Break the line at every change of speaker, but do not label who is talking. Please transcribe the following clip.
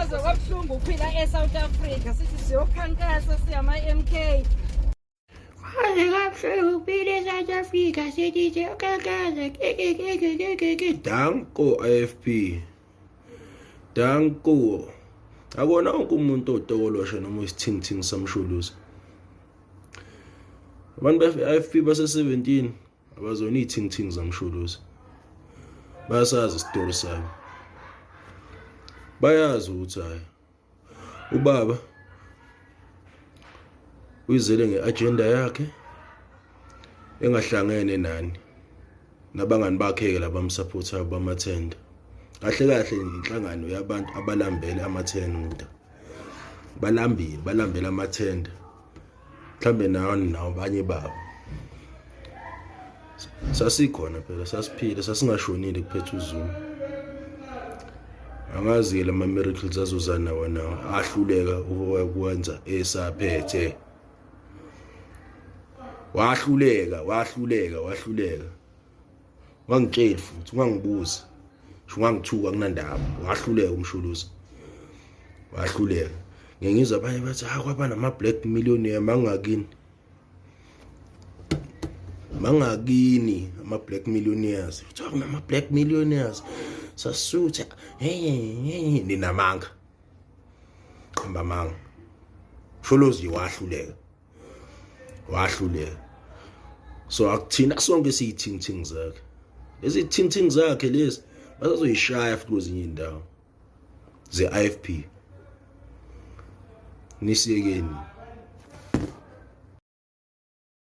Siyazwa kabuhlungu ukuphila eSouth Africa sithi siyokhankasa siyama-MK.
Kabuhlungu ukuphila eSouth Africa sithi siyokhankasa.
Danko AFP. Danko. Akona wonke umuntu otokolosha noma isithingithing samshuluzi. Abantu be-AFP base-17 abazona iy'thingithing zamshuluzi. Bayasazi isitori sabo. Bayazi ukuthi hayi ubaba uyizele nge-agenda yakhe engahlangene nani nabangani bakhe labamsupportayo bamathenda. Kahle kahle inhlangano yabantu abalambele amathenda. Balambele amathenda. Mhlambe nawo abanye babo. Sasikhona phela sasiphila sasingashonile kuphethe uZuma. Angazi lama miracles azozana wona ahluleka ukwenza esaphethe. Wahluleka. Wangitshela futhi ungangibuza. Ungangithuka kunandaba. Wahluleka umshuluzi. Wahluleka. Ngiyizwa abanye bathi kwaba nama black millionaire mangakini ama black millionaires. Uthola nama black millionaires. Sasutha ninamanga. Qhamba manga. Sholozi wahluleka. So akuthina sonke siyithingithing zakhe. Lezi thingithing zakhe lezi bazoyishaya futhi kwezinye indawo ze-AFP. Nisiyekeni.